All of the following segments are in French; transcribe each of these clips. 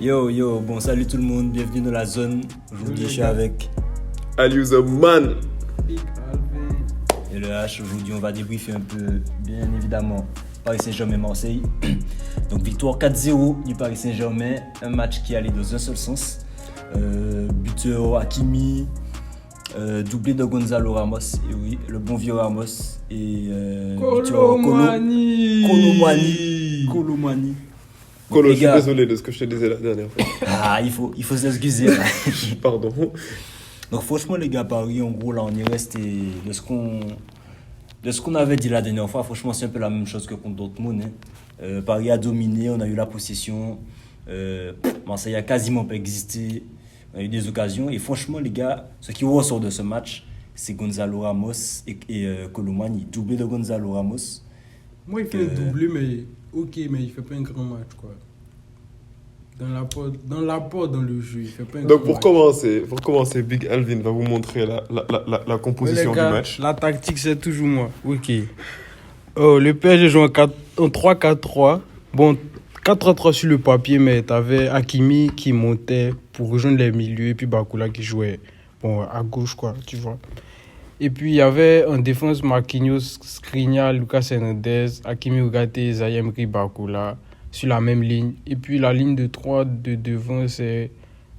Yo, bon salut tout le monde, bienvenue dans la zone. Aujourd'hui je suis avec Aliusa Man. Big Alvin. et le H. Aujourd'hui on va débriefer un peu, bien évidemment, Paris Saint-Germain-Marseille. Donc victoire 4-0 du Paris Saint-Germain, un match qui allait dans un seul sens. Buteur Hakimi, doublé de Gonzalo Ramos, et oui, le bon vieux Ramos. Et Colomani. Colo, Les je suis gars. désolé de ce que je te disais la dernière fois. Ah, il faut s'excuser. Là. Pardon. Donc franchement les gars, Paris en gros là on est resté de ce qu'on avait dit la dernière fois. Franchement c'est un peu la même chose que contre Dortmund. Paris a dominé, on a eu la possession. Marseille a quasiment pas existé. On a eu des occasions et franchement les gars, ce qui ressort de ce match, c'est Gonzalo Ramos et Colomani, doublé de Gonzalo Ramos. Moi, il fait un doublé, mais ok, mais il fait pas un grand match, quoi. Dans l'apport dans le jeu, il fait pas un Donc grand pour match. commencer, Big Alvin va vous montrer la composition Ouais, les gars, du match. la tactique, c'est toujours moi. Ok. Oh, le PSG joue en 3-4-3. Bon, 4-3-3 sur le papier, mais t'avais Hakimi qui montait pour rejoindre les milieux et puis Bakula qui jouait bon, à gauche, quoi, tu vois. Et puis il y avait en défense Marquinhos, Skriniar, Lucas Hernandez, Hakimi Ougaté, Zayemri, Bakula sur la même ligne. Et puis la ligne de 3 de devant, c'est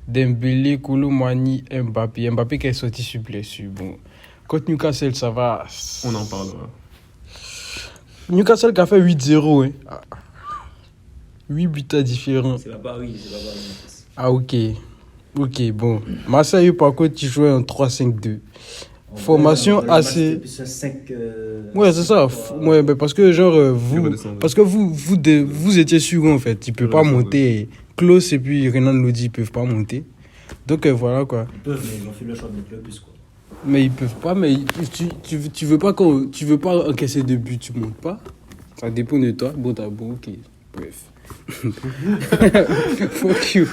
Dembélé, Colomani, Mbappé. Mbappé qui est sorti sur blessure. Bon, contre Newcastle, ça va. On en parlera. Newcastle qui a fait 8-0. Hein. 8 buts différents. C'est pas Paris. Ah, ok. Ok, bon. Marseille, par contre, il jouait en 3-5-2. Formation assez. Ouais, c'est ça. Ouais, mais parce que genre vous étiez sûr en fait, il peut pas monter. Klaus et puis Renan Lodi ils peuvent pas monter. Donc voilà quoi. Ils peuvent, mais ils ont fait le choix de mettre le plus quoi. Mais ils peuvent pas, mais tu veux pas encaisser de but, tu montes pas. Ça dépend de toi. Bon, ok. Bref. Fuck you.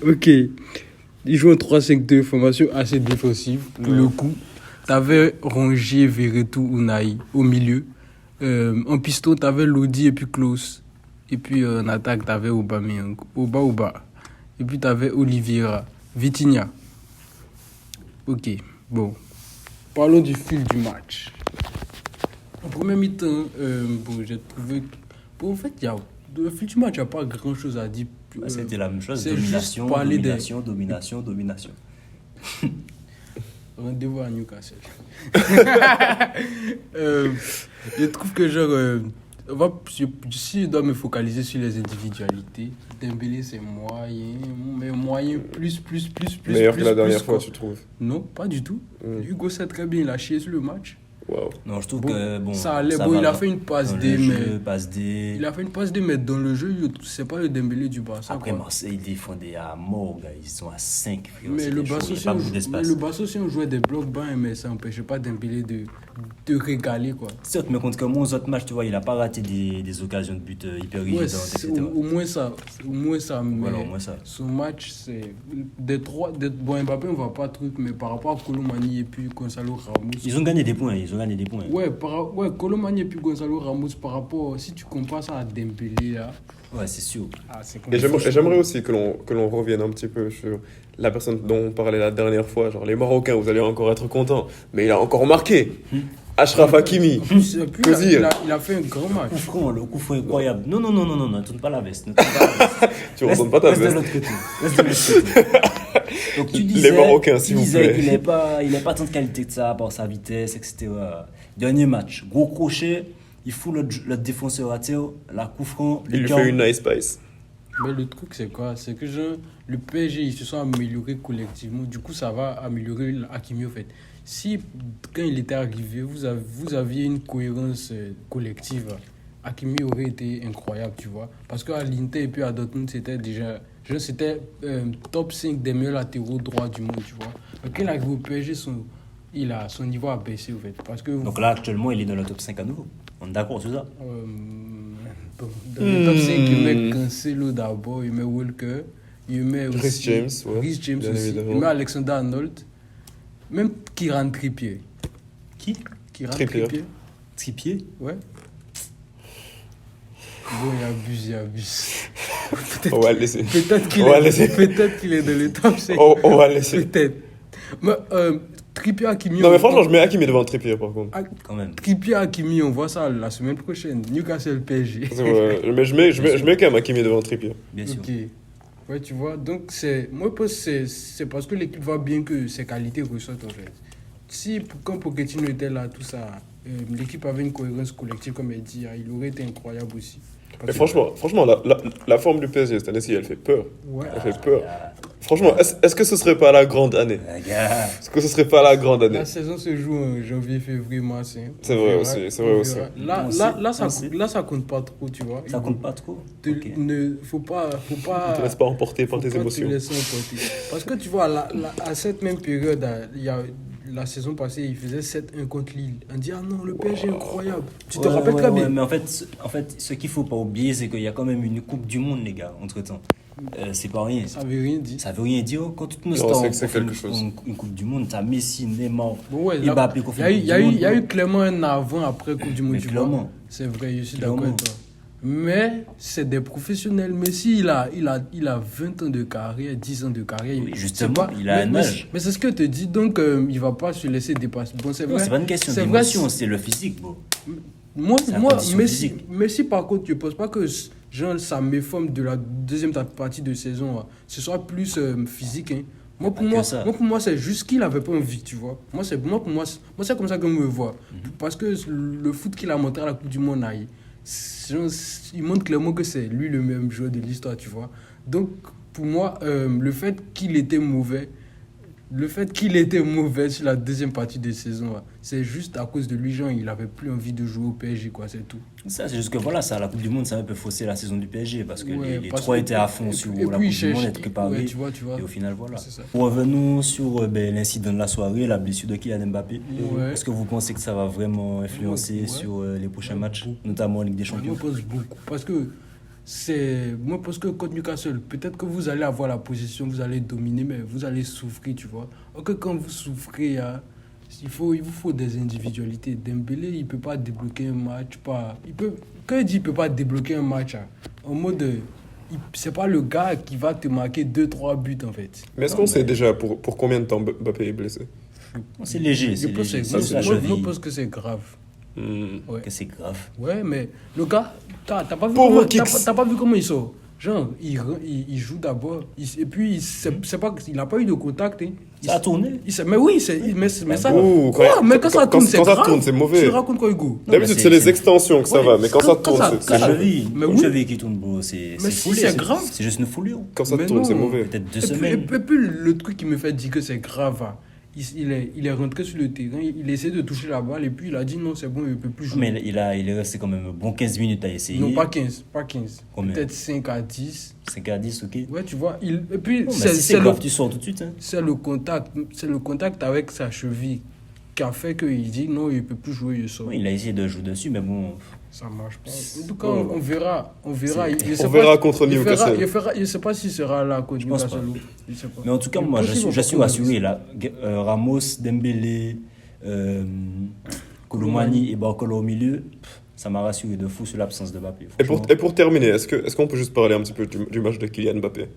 Ok. Ils jouent en 3-5-2, formation assez défensive. Pour le coup, t'avais Rongier, Verretou, Unai au milieu. En piston, t'avais Lodi et puis Klaus. Et puis en attaque, t'avais Aubameyang. Oba. Et puis t'avais Oliveira. Vitinha. Ok, bon. Parlons du fil du match. En premier mi-temps, j'ai trouvé... Bon, en fait, le fil du match, il n'y a pas grand-chose à dire. C'était la même chose, c'est domination. Rendez-vous à Newcastle. Je trouve que si je dois me focaliser sur les individualités, Dembélé c'est moyen, mais moyen plus. Meilleur que la dernière quoi. fois, tu trouves? Non, pas du tout. Hugo sait très bien, il a chié sur le match. Wow. Non, je trouve Bon, que bon. ça allait. Ça Bon, va, il a là. fait une passe Dans D, le jeu, mais passe D. il a fait une passe D, mais dans le jeu, c'est pas le Dembélé du Barça. Après, quoi. Marseille défendait à mort, gars. Ils sont à 5. Mais le Barça aussi, on jouait des blocs bas, mais ça n'empêchait pas Dembélé de régaler, quoi. Certes, mais contre comme aux autres matchs, tu vois, il a pas raté des occasions de but hyper Ouais, évidentes, etc. au moins ça. Mais Voilà, au moins ça. son match, c'est bon, Mbappé, on va pas truc, mais par rapport à Colomani et puis Gonzalo Ramos. Ils ont gagné des points. Ouais, Colomani et puis Gonzalo Ramos, par rapport, si tu compares ça à Dembélé, là. Ouais, c'est sûr. C'est Et j'aimerais aussi que l'on revienne un petit peu sur la personne dont on parlait la dernière fois. Genre les Marocains, vous allez encore être contents. Mais il a encore marqué. Achraf Hakimi. Puis, Que dire? il a fait un grand match. Le coup franc incroyable. Non, ne tourne pas la veste. Tu ne retournes pas ta Reste de veste. l'autre côté. Donc tu disais, Les Marocains, s'il vous plaît. qu'il n'est pas tant de qualité que ça par sa vitesse, etc. Dernier match, gros crochet, il fout le défenseur à terre, la coup franc. Il lui fait une nice pace. Mais le truc, c'est quoi? C'est que le PSG, ils se sont améliorés collectivement. Du coup, ça va améliorer Hakimi, en fait. Si, quand il était arrivé, vous aviez une cohérence collective, Hakimi aurait été incroyable, tu vois. Parce qu'à l'Inter et puis à Dortmund, c'était déjà... C'était top 5 des meilleurs latéraux droits du monde, tu vois. Mais quand il arrive au PSG, son niveau a baissé, en fait. Parce que, Donc là, actuellement, il est dans le top 5 à nouveau. On est d'accord sur ça? Bon, dans le top 5, il met Cancelo d'abord, il met Walker, il met aussi Rhys James, ouais, Rhys James bien aussi, évidemment. il met Alexander Arnold, même Kieran Trippier. Qui? Kieran Trippier. Trippier? Ouais. Bon, il abuse. On va le laisser. Peut-être qu'il On va laisser. peut-être qu'il est dans le top 5. On va le laisser. Peut-être. Mais Trippier Hakimi. Non, mais franchement, je mets Hakimi devant Trippier, par contre. Quand même. Trippier Hakimi, on voit ça la semaine prochaine. Newcastle PSG. C'est vrai. Mais je mets quand même Hakimi devant Trippier. Bien sûr. Ok. Ouais, tu vois. Donc, moi, je pense que c'est parce que l'équipe voit bien que ses qualités ressortent, en fait. Si, quand Pochettino était là, tout ça, l'équipe avait une cohérence collective, comme elle dit, il aurait été incroyable aussi. Mais franchement la forme du PSG cette année-ci, elle fait peur. Ouais. Elle fait peur. Franchement, est-ce que ce serait pas la grande année? Gars. Est-ce que ce serait pas la grande année? La saison se joue en janvier, février, mars. Hein. C'est vrai aussi, c'est vrai On aussi. verra. Là, ça compte pas trop, tu vois. Ça compte pas trop. Ok. Faut pas. Ne te laisse pas emporter par faut tes pas émotions. te laisser emporter. Parce que tu vois, à cette même période, il y a la saison passée, il faisait 7-1 contre Lille. On dit, ah non, le PSG est incroyable. Tu te rappelles très bien. Mais en fait, ce qu'il faut pas oublier, c'est qu'il y a quand même une Coupe du Monde, les gars, entre-temps. C'est pas rien. Ça veut rien dire. Ça veut rien dire. Quand tout nos Non, stars c'est quelque chose. une Coupe du Monde, t'as Messi, Neymar, Bon, ouais, Mbappé, qui ont fait il y a eu clairement un avant-après Coupe du Monde. Mais tu clairement. vois. C'est vrai, je suis d'accord Clairement. avec toi. Mais c'est des professionnels. Messi, il a 20 ans de carrière, 10 ans de carrière. Oui, C'est justement, il a un âge. Mais c'est ce que je te dis, donc il va pas se laisser dépasser. Bon, c'est Non, vrai. c'est pas une question c'est vrai, d'émotion, c'est le physique, bro. Moi, C'est la condition Messi, physique. Messi, par contre, je ne pense pas que genre, sa méforme de la deuxième partie de saison, ce soit plus physique. Hein. Moi, Pas que ça. pour moi, c'est juste qu'il n'avait pas envie, tu vois. C'est comme ça que je me vois. Parce que le foot qu'il a montré à la Coupe du Monde, là, il montre clairement que c'est lui le meilleur joueur de l'histoire, tu vois. Donc, pour moi, le fait qu'il était mauvais sur la deuxième partie de saison, c'est juste à cause de lui, genre, il n'avait plus envie de jouer au PSG, quoi, c'est tout. Ça, c'est juste que voilà, ça, la Coupe du Monde, ça a un peu faussé la saison du PSG parce que Ouais, les parce trois que- étaient à fond et sur puis- et la puis, Coupe du Monde, être préparés. ouais, tu vois. Et au final, voilà. C'est ça. Revenons sur l'incident de la soirée, la blessure de Kylian Mbappé. Ouais. Est-ce que vous pensez que ça va vraiment influencer Ouais. sur les prochains matchs, notamment en Ligue des Champions? Moi, je pense beaucoup. Moi, parce que contre Newcastle, peut-être que vous allez avoir la position, vous allez dominer, mais vous allez souffrir, tu vois. Alors que quand vous souffrez, il vous faut des individualités. Dembélé, il ne peut pas débloquer un match. Quand il dit qu'il ne peut pas débloquer un match, en mode. C'est pas le gars qui va te marquer 2-3 buts, en fait. Mais est-ce qu'on sait déjà pour combien de temps Mbappé est blessé? C'est léger, Je c'est pense léger. que C'est juste la moi, cheville. je pense que c'est grave. Ouais. Que c'est grave. Ouais, mais le gars, t'as pas vu Pauvre comment, Kicks. t'as pas vu comment il sort. Genre, il joue d'abord, et puis c'est pas, il a pas eu de contact. Hein. Ça a tourné. Mais oui, mais ça. Ouh, Quoi, mais quand ça tourne, c'est quand ça grave. tourne, c'est mauvais. Tu racontes quoi, Hugo? Non, D'habitude, mais c'est les c'est- extensions que ça Ouais, va, mais quand ça quand tourne, ça- c'est quand Une ça- cheville, mais une oui. cheville qui tourne, bro. C'est Mais si, foulé, c'est grave. C'est juste une foulure. quand ça Mais tourne, c'est non. mauvais. Peut-être 2 Et puis, semaines. et puis, le truc qui me fait dire que c'est grave, il est rentré sur le terrain, il essaie de toucher la balle, et puis il a dit non, c'est bon, il ne peut plus jouer. Mais il est resté quand même un bon 15 minutes à essayer. Non, pas 15. Combien? Peut-être 5 à 10. 5 à 10, ok. Ouais, tu vois. Et puis, Bon, mais si c'est grave, tu sors tout de suite. Hein. c'est le contact avec sa cheville qui a fait qu'il dit non, il ne peut plus jouer, il sort. Oui, il a essayé de jouer dessus, mais bon. Ça marche pas. En tout cas, on verra. On verra contre Newcastle. Je ne sais pas s'il sera là contre pense Newcastle. pas. Je sais pas. Mais en tout cas, Mais moi, possible, je suis on va rassuré là. Ramos, Dembélé, Koulibaly et Barcola au milieu, ça m'a rassuré de fou sur l'absence de Mbappé. Et franchement. pour terminer, est-ce qu'on peut juste parler un petit peu du match de Kylian Mbappé?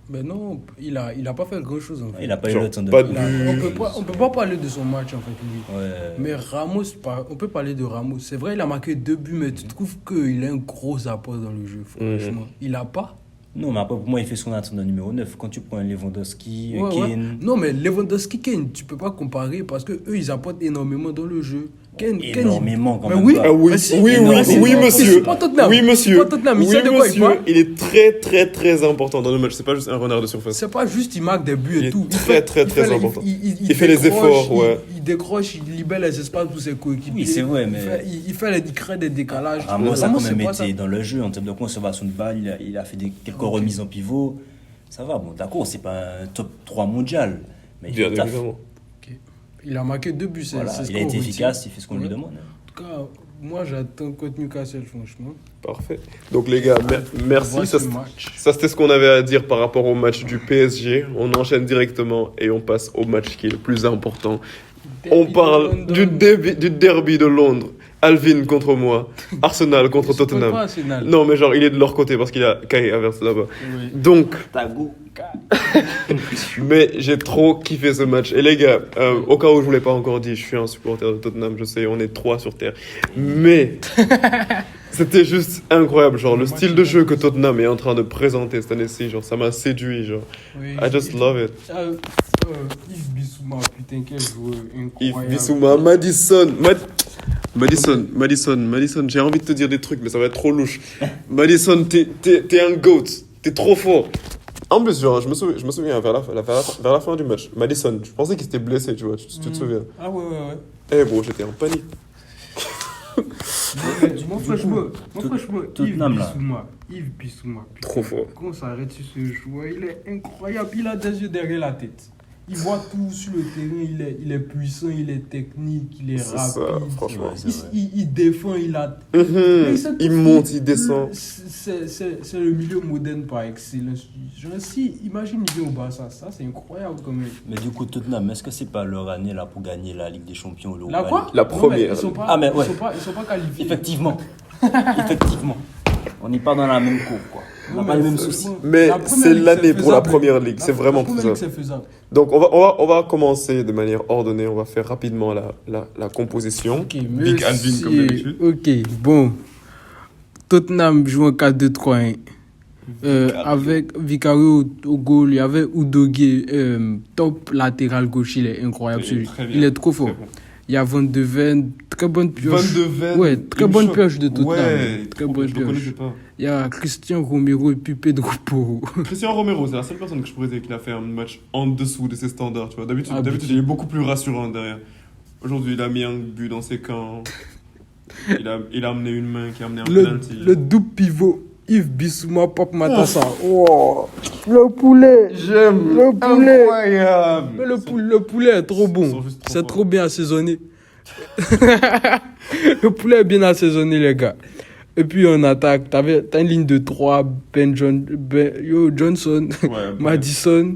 Mais non, il a pas fait grand-chose en fait. Il n'a pas eu Genre, le temps de. pas de- On peut pas parler de son match en fait, lui. Ouais. Mais Ramos, on peut parler de Ramos. C'est vrai, il a marqué 2 buts, mais tu trouves qu'il a un gros apport dans le jeu, franchement. Il a pas. Non, mais après, pour moi, il fait ce qu'on attend d'un numéro 9. Quand tu prends un Lewandowski, un Ouais, ouais. Kane. Non, mais Lewandowski, Kane, tu peux pas comparer parce que eux, ils apportent énormément dans le jeu. Kane, Énormément, quand mais même oui, pas. Ah oui, mais si, oui, mais si, oui, il monsieur. supporte Tottenham. Oui, Il monsieur. supporte Tottenham, il Oui, sait de quoi il monsieur. parle. Il est très, très, très important dans le match. C'est pas juste un renard de surface. C'est pas juste il marque des buts Il et est tout. très, très, très les- important. Il Il fait les décroche, efforts, ouais. Il décroche, il libère les espaces pour ses coéquipiers. Oui, c'est vrai, mais- Il crée des décalages. Ramos a quand c'est même pas ça. été dans le jeu en termes de conservation de balle. Il a fait quelques remises en pivot. Ça va, bon, d'accord, c'est pas un top 3 mondial. Mais il fait Bien le taf. évidemment. Ok. Il a marqué 2 buts. Voilà, c'est ce il a qu'on été retient. efficace, il fait ce qu'on lui Ouais. demande. En tout cas, moi j'attends contre Newcastle, franchement. Parfait. Donc, les gars, merci. Voici Ça, le match. ça, c'était ce qu'on avait à dire par rapport au match du PSG. On enchaîne directement et on passe au match qui est le plus important. On Derby de parle London. du derby de Londres. Alvin contre moi, Arsenal contre Je supporte Tottenham. pas Arsenal. Non, mais genre, il est de leur côté parce qu'il a Kai Havertz là-bas. Oui. Donc, Tago. mais j'ai trop kiffé ce match. Et les gars, au cas où je vous l'ai pas encore dit, je suis un supporter de Tottenham, je sais, on est 3 sur Terre. Mais c'était juste incroyable, genre le style de jeu que Tottenham est en train de présenter cette année-ci, genre ça m'a séduit, genre. Oui. I just love it. Yves Bissouma, putain, quel joueur Yves incroyable. Bissouma, Madison, j'ai envie de te dire des trucs, mais ça va être trop louche. Madison, t'es un GOAT, t'es trop fort. En plus, genre, je me souviens vers la fin du match, Madison, je pensais qu'il s'était blessé, tu vois, tu te souviens. Ah ouais. Eh bro, j'étais en panique. Mon franchement, Tottenham, là. Yves Bissouma, putain, Trop fort. qu'on s'arrête sur ce joueur, il est incroyable, il a des yeux derrière la tête. Il voit tout sur le terrain, il est puissant, il est technique, il est C'est rapide. ça, franchement. Ouais, c'est vrai. Il défend, il a... Il monte, il descend. C'est le milieu moderne par excellence. Genre, si, imagine, il vient au Barça, ça c'est incroyable quand même. Mais du coup, Tottenham, est-ce que c'est pas leur année là pour gagner la Ligue des Champions ou La quoi? La Non, mais première. ils sont pas, Ah, mais ouais. ils sont pas qualifiés. Effectivement. Effectivement. On n'est pas dans la même cour, quoi. On n'a Non, pas les mêmes franchement, soucis. Mais la première c'est ligue, l'année pour la faisable. première ligue, c'est vraiment La première pour ligue, ça. c'est faisable. Donc on va commencer de manière ordonnée, on va faire rapidement la composition. Ok, Big Alvin comme d'habitude. Ok, bon. Tottenham joue en 4-2-3-1. Avec Vicario au goal, il y avait Udogie, top latéral gauche, il est incroyable. Il est Celui. très bien, Il est trop fort. très bon. Il y a Van de Ven, très bonne pioche. Van de Ven, Ouais, il très me bonne choque. pioche de Tottenham. Ouais, très trop, bonne je le connaissais pioche. pas. Il y a Christian Romero et puis Pedro Porro. Christian Romero, c'est la seule personne que je pourrais dire qu'il a fait un match en dessous de ses standards. Tu vois. D'habitude, Ah, il est beaucoup plus rassurant derrière. Aujourd'hui, il a mis un but dans ses camps. Il a amené une main qui a amené un penalty. Le double pivot, Yves Bissouma, Pop Matassa. Oh, le poulet. J'aime. Le poulet. Incroyable. Mais le poulet est trop Ils bon. sont juste trop C'est forts. trop bien assaisonné. Le poulet est bien assaisonné, les gars. Et puis en attaque, t'as une ligne de 3, Johnson, Ouais, Madison,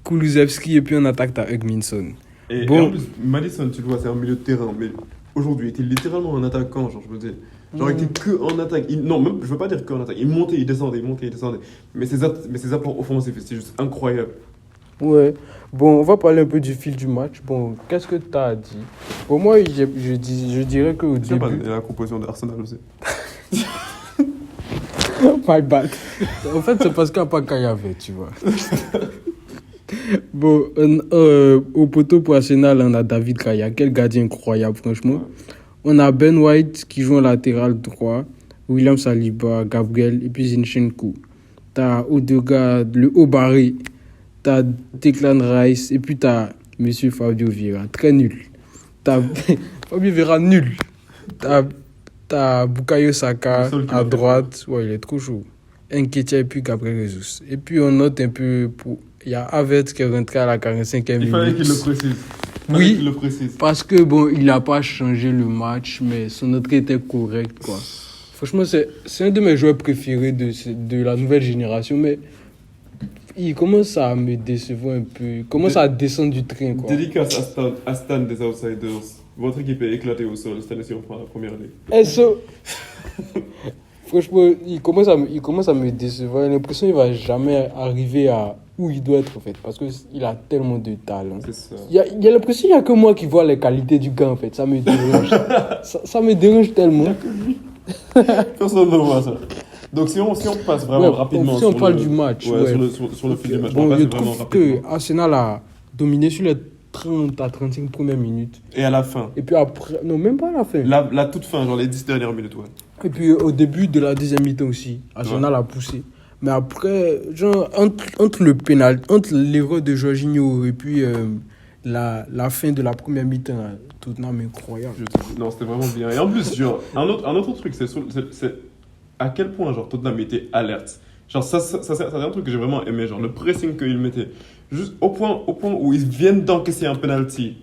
Kulusevski, et puis en attaque, t'as Hugminson. Et Bon. en plus, Madison, tu le vois, c'est un milieu de terrain. Mais aujourd'hui, il était littéralement un attaquant, genre, je me dis. Genre, il était que en attaque. Non, même, je veux pas dire que en attaque. Il montait, il descendait, il montait, il descendait. Mais ses apports offensifs, c'était juste incroyable. Ouais. Bon, on va parler un peu du fil du match. Bon, qu'est-ce que tu as dit? Pour moi, je dirais qu'au Tu sais pas, début... il y a la composition d'Arsenal aussi. My bad. En fait, c'est parce qu'il n'y a pas Kayave, tu vois. Bon, au poteau pour Arsenal, on a David Kaya. Quel gardien incroyable, franchement. On a Ben White qui joue en latéral droit, William Saliba, Gabriel et puis Zinchenko. T'as Odegaard, le haut barré. T'as Declan Rice et puis t'as Monsieur Fabio Vieira. Très nul. T'as Fabio Vieira, nul. T'as Bukayo Saka Le seul qui à l'a droite. Ouais, il est trop chaud. Nketiah et puis Gabriel Jesus. Et puis on note un peu... Il y a Havertz qui est rentré à la 45e Il fallait minute. qu'il le précise. Oui. Il le précise. Parce que bon, il n'a pas changé le match, mais son entrée était correcte, quoi. Franchement, c'est un de mes joueurs préférés de la nouvelle génération, mais il commence à me décevoir un peu. Il commence à descendre du train, quoi. Dédicace à Stan des Outsiders. Votre équipe est éclatée au sol cette année-ci, on prend la première ligue. Et ça, franchement, il commence à me décevoir. J'ai l'impression qu'il ne va jamais arriver à où il doit être, en fait, parce qu'il a tellement de talent. C'est ça. Il y a l'impression qu'il n'y a que moi qui vois les qualités du gars, en fait. Ça me dérange. ça me dérange tellement. Personne ne voit ça. Donc si on passe vraiment Ouais, rapidement si on sur parle le- du match, ouais, ouais. sur le fil du match, on Bon, va je passer vraiment trouve rapidement. que Arsenal a dominé sur les 30 à 35 premières minutes. Et à la fin, Et puis après, non, même pas à la fin. la toute fin, genre les 10 dernières minutes, ouais. Et puis au début de la deuxième mi-temps aussi, Arsenal a poussé. Mais après, genre, entre l'erreur de Jorginho et puis la fin de la première mi-temps, Tottenham incroyable. Non, c'était vraiment bien. Et en plus, genre, un autre truc, c'est à quel point genre, Tottenham était alerte. Genre, ça c'est un truc que j'ai vraiment aimé, genre le pressing qu'il mettait. Juste au point où ils viennent d'encaisser un penalty.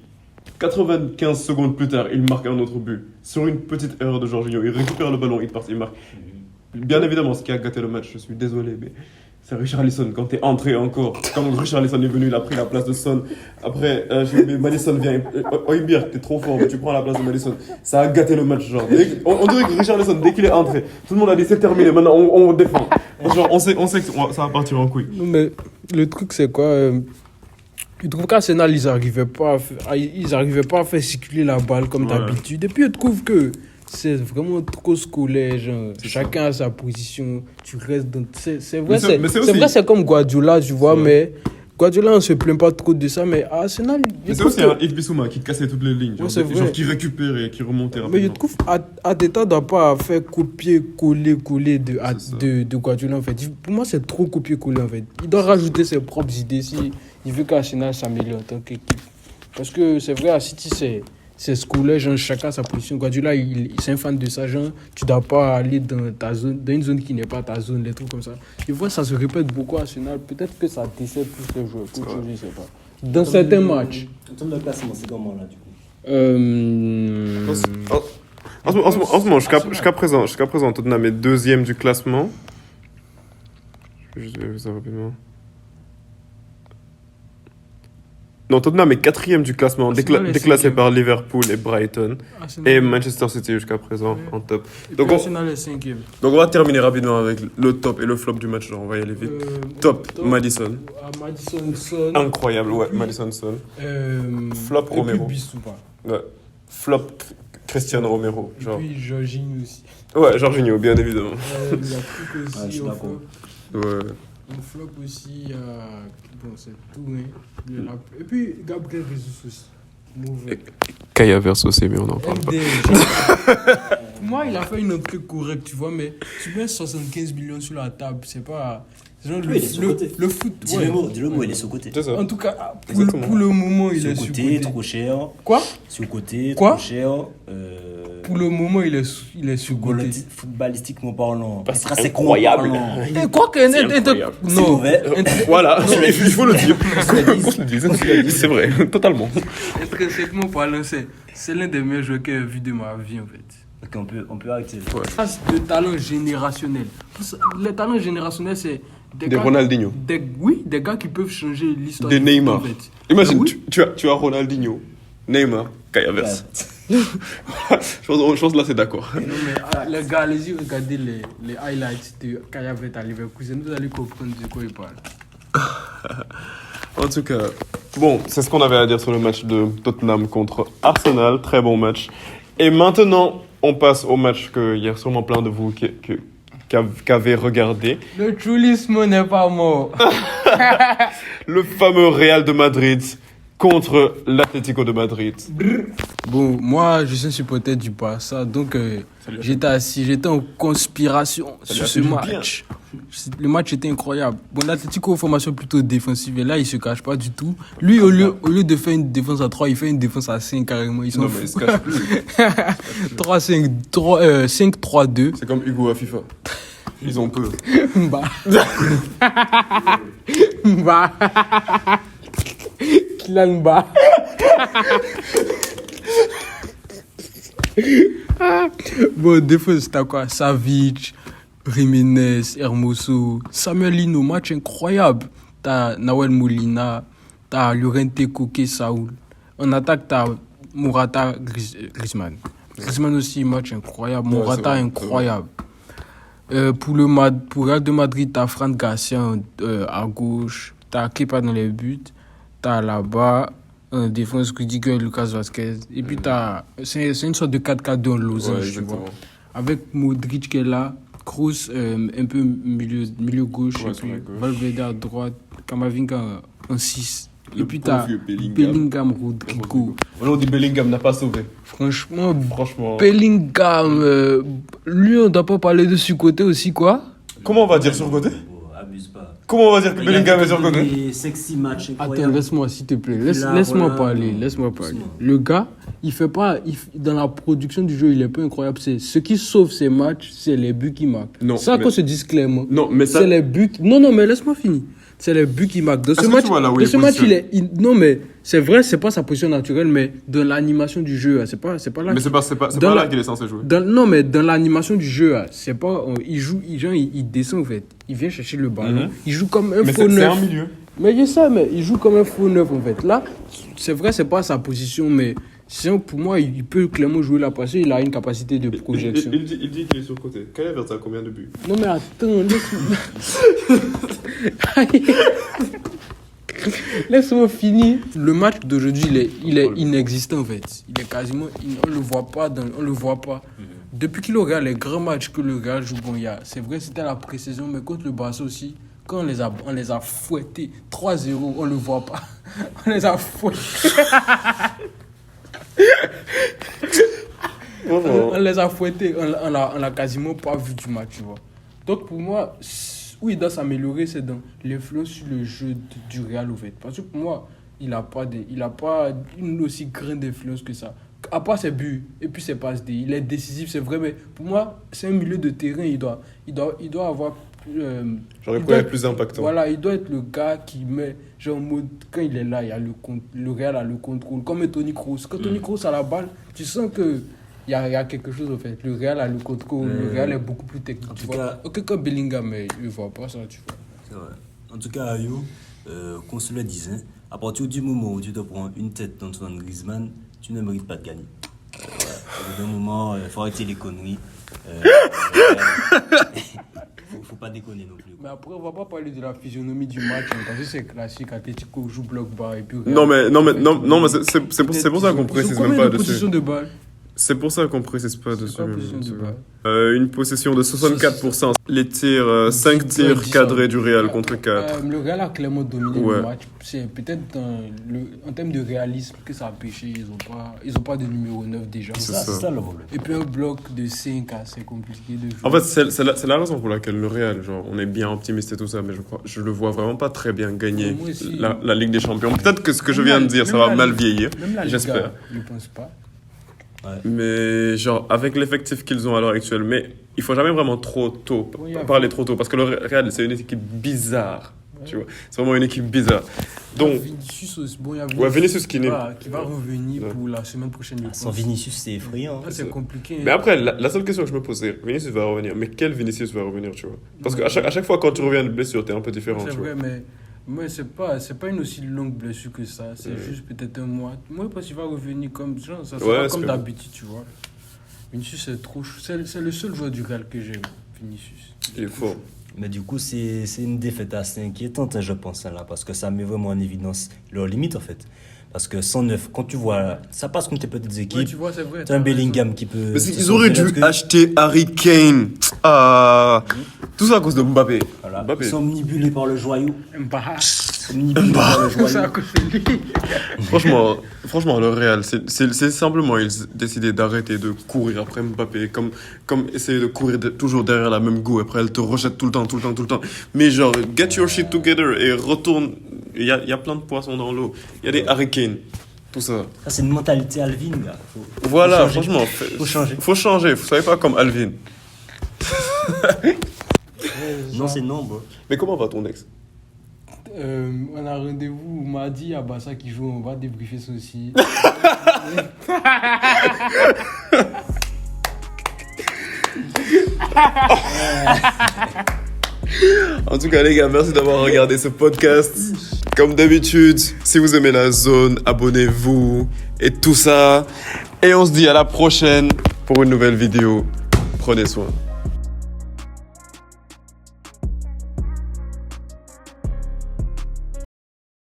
95 secondes plus tard, il marque un autre but. Sur une petite erreur de Jorginho, il récupère le ballon, il marque. Bien évidemment, ce qui a gâté le match, je suis désolé, mais C'est Richarlison, quand t'es entré encore. Quand Richarlison est venu, il a pris la place de Son. Après, Maddison vient. Højbjerg, t'es trop fort, mais tu prends la place de Maddison. Ça a gâté le match, genre. On dirait que Richarlison, dès qu'il est entré, tout le monde a dit c'est terminé, maintenant on défend. Genre, on sait que ça va partir en couille. Non, mais le truc, c'est quoi je trouve qu'Arsenal, ils n'arrivaient pas à faire circuler la balle comme d'habitude. Et puis, je trouve que c'est vraiment trop scolaire. Genre, chacun a sa position. Tu restes dans. C'est vrai, c'est comme Guardiola, tu vois, mais Guardiola, on ne se plaint pas trop de ça. Mais à Arsenal. Mais c'est aussi un Yves Bissouma qui cassait toutes les lignes. Genre qui récupérait, qui remontait rapidement. Mais je trouve Arteta n'a pas à faire copier-coller de Guardiola, en fait. Pour moi, c'est trop copier-coller, en fait. Il doit rajouter ses propres idées si il veut qu'Arsenal s'améliore en tant qu'équipe. Parce que c'est vrai, à City, c'est scolaire, genre, chacun a sa position. Guardiola, c'est un fan de ça, genre, tu ne dois pas aller dans une zone qui n'est pas ta zone, des trucs comme ça. Je vois, ça se répète beaucoup à Arsenal. Peut-être que ça dessert plus les joueurs, je ne sais pas. Dans certains matchs. En termes de classement, c'est comment là, du coup En ce moment, jusqu'à présent, Tottenham est 2e du classement. Je vais vous ça rapidement. Non, Tottenham est 4e du classement, déclassé par Liverpool et Brighton. Et Manchester City jusqu'à présent en top. Donc Arsenal est 5e. Donc on va terminer rapidement avec le top et le flop du match. Genre, on va y aller vite. Top, Maddison. Maddison, Son. Incroyable, ouais, Maddison, Son. Flop, Romero. Ouais. Flop, Cristiano Romero. Genre. Et puis Jorginho aussi. Ouais, Jorginho, bien évidemment. Il y a plus aussi. Je suis d'accord. Ouais. En flop aussi, bon, c'est tout. Hein. Et puis Gabriel Jesus aussi. Mauvais. Kaya Verso aussi, mais on en parle pas. Pour moi, il a fait une entrée correcte, tu vois, mais tu mets 75 millions sur la table, c'est pas. Genre le foot. Dis-le mot, il est sous-côté. En tout cas, pour le moment, il est sous-côté. Trop cher. Quoi Sous-côté, trop cher. Pour le moment, il est sous-côté. Footballistiquement parlant. C'est incroyable. Quoi que. Non. Voilà, il faut le dire. C'est vrai, totalement. Intrinsèquement parlant, c'est l'un des meilleurs joueurs que j'ai vu de ma vie, en fait. Ok, on peut arrêter. Ouais. De talent générationnel. Le talent générationnel, c'est des Ronaldinho. Des gars qui peuvent changer l'histoire. Des Neymar. En fait. Imagine, tu as Ronaldinho, Neymar, Kaya Verso. Je pense là c'est d'accord. Non mais les gars, allez-y regarder les highlights de Kaya Verso à Leverkusen, vous allez comprendre de quoi il parle. En tout cas, bon, c'est ce qu'on avait à dire sur le match de Tottenham contre Arsenal. Très bon match. Et maintenant, on passe au match qu'il y a sûrement plein de vous qu'avez regardé. Le chulisme n'est pas mort. Le fameux Real de Madrid contre l'Atlético de Madrid. Bon, moi, je suis un supporter du Barça, donc j'étais en conspiration sur ce match. Le match était incroyable. Bon, l'Atlético, formation plutôt défensive, et là, il se cache pas du tout. Lui, au lieu de faire une défense à 3, il fait une défense à 5 carrément. Ils sont fous. Mais il se cache plus. 5-3-2. C'est comme Hugo à FIFA. Ils ont peur. Bah. Kylian Mbappé. Bon, défense, t'as quoi? Savic, Jiménez, Hermoso, Samuel Lino, match incroyable. T'as Nahuel Molina, t'as Llorente, Koke, Saoul. En attaque, t'as Morata, Griezmann. Griezmann aussi, match incroyable. Morata, incroyable. Pour Real de Madrid, t'as Fran Garcia à gauche, t'as Kepa dans les buts. T'as là-bas en défense Rudiger, Lucas Vazquez. Et puis c'est une sorte de 4-4-2 en losange, tu vois. Avec Modric qui est là, Kroos un peu milieu gauche, et puis Valverde à droite, Camavinga en 6. Et puis t'as Bellingham, Rodrigo. On dit Bellingham n'a pas sauvé. Franchement. Bellingham, lui on doit pas parler de ce côté aussi, quoi. Comment on va dire sur côté? Abuse pas. Comment on va dire que Bellingham est sur côté? Sexy match. Attends, laisse-moi s'il te plaît. Laisse-moi parler. Le gars, il fait pas. Dans la production du jeu, il est pas incroyable. Ce qui sauve ces matchs, c'est les buts qu'il marque. Non, ça qu'on se dise clairement. Non, mais c'est les buts. Non, mais laisse-moi finir. C'est les buts qu'il marque. Dans ce match, il est. Non, mais c'est vrai, c'est pas sa position naturelle, mais dans l'animation du jeu, c'est pas là. Mais c'est pas dans là qu'il est censé jouer. Non, mais dans l'animation du jeu, c'est pas. Il joue, il descend en fait. Il vient chercher le ballon. Il joue comme un Mais faux c'est neuf. un milieu. Mais je sais, mais il joue comme un faux neuf en fait. Là, c'est vrai, c'est pas sa position, mais sinon, pour moi, il peut clairement jouer là parce qu'il a une capacité de projection. Il dit qu'il est sur le côté. Calé-Verts a combien de buts? Non, mais attends, laisse-moi finir. Le match d'aujourd'hui, il est inexistant en fait. Il est quasiment. On le voit pas. On le voit pas. Depuis qu'il regarde les grands matchs que le Real joue, bon, c'est vrai, c'était la pré-saison, mais contre le Barça aussi, quand on les a fouettés 3-0, on le voit pas. On les a fouettés. On les a fouettés. On l'a quasiment pas vu du match, tu vois. Donc pour moi, où il doit s'améliorer, c'est dans l'influence sur le jeu du Real, en fait. Parce que pour moi, il n'a pas une aussi grande influence que ça. À part ses buts et puis ses passes D, il est décisif, c'est vrai, mais pour moi, c'est un milieu de terrain, il doit avoir. Genre, il peut être plus impactant. Voilà, il doit être le gars qui met, genre, en mode, quand il est là, il y a le Real a le contrôle, comme Toni Kroos. Quand Toni Kroos a la balle, tu sens que. Il y a quelque chose en fait. Le Real a le contrôle. Le Real est beaucoup plus technique. Tu vois. Ok, comme Bellingham, mais il ne voit pas ça, tu vois. C'est vrai. En tout cas, Ayo, qu'on se le disait, à partir du moment où tu te prends une tête d'Antoine Griezmann, tu ne mérites pas de gagner. Au bout d'un moment, il faut arrêter les conneries. Faut pas déconner non plus. Mais après, on va pas parler de la physionomie du match, hein, parce que c'est classique. Atletico joue bloc bas et puis. Non, mais c'est pour ça qu'on précise même pas dessus. Position de balle. C'est pour ça qu'on précise pas dessus. Quoi, position de balle Une possession de 64%. Les tirs, 5 tirs cadrés du Real contre 4. Le Real a clairement dominé le match. C'est peut-être en termes de réalisme que ça a pêché. Ils ont pas de numéro 9 déjà. C'est ça le problème. Et puis un bloc de 5, c'est compliqué de jouer. En fait, c'est la raison pour laquelle le Real, genre, on est bien optimiste et tout ça, mais je le vois vraiment pas très bien gagner la Ligue des Champions. Peut-être que ce que je viens de dire, ça va mal vieillir. J'espère. Je pense pas. Ouais. Mais genre avec l'effectif qu'ils ont à l'heure actuelle, mais il faut jamais vraiment trop tôt parler trop tôt parce que le Real c'est une équipe bizarre, tu vois, c'est vraiment une équipe bizarre. Donc Vinicius aussi. Bon, il y a Vinicius qui va revenir pour la semaine prochaine. Sans Vinicius c'est effrayant. C'est compliqué. Mais après la seule question que je me pose c'est Vinicius va revenir, mais quel Vinicius va revenir, tu vois, parce qu'à chaque fois quand tu reviens de blessure t'es un peu différent. C'est tu vrai, vois. mais c'est pas une aussi longue blessure que ça. C'est juste peut-être un mois. Moi, parce qu'il va revenir comme genre, ça sera comme d'habitude, tu vois. Vinicius, c'est trop. C'est le seul joueur du Real que j'aime, Vinicius. Il est fort. Mais du coup, c'est une défaite assez inquiétante, je pense, là, parce que ça met vraiment en évidence leurs limites, en fait. Parce que 109, quand tu vois, ça passe contre tes petites équipes. Ouais, tu vois, c'est vrai. Tu as un Bellingham qui peut. Mais ils auraient dû acheter Harry Kane. Tout ça à cause de Mbappé. Voilà. Mbappé. Ils sont omnibulés par le joyau. Omnibulés par le joyau. Ça, Franchement, le Real, c'est simplement, ils décidaient d'arrêter de courir après Mbappé, comme essayer de courir toujours derrière la même go, après elle te rejette tout le temps. Mais genre, get your shit together et retourne. Il y a plein de poissons dans l'eau. Il y a des Harry Kane, tout ça. Ça, c'est une mentalité Alvin, gars. Voilà, faut franchement, faut changer. Vous savez pas comme Alvin. Non, c'est non, bro. Mais comment va ton ex? On a rendez-vous mardi à Bassa qui joue, on va débriefer ça aussi. En tout cas, les gars, merci d'avoir regardé ce podcast. Comme d'habitude, si vous aimez la zone, abonnez-vous et tout ça. Et on se dit à la prochaine pour une nouvelle vidéo. Prenez soin.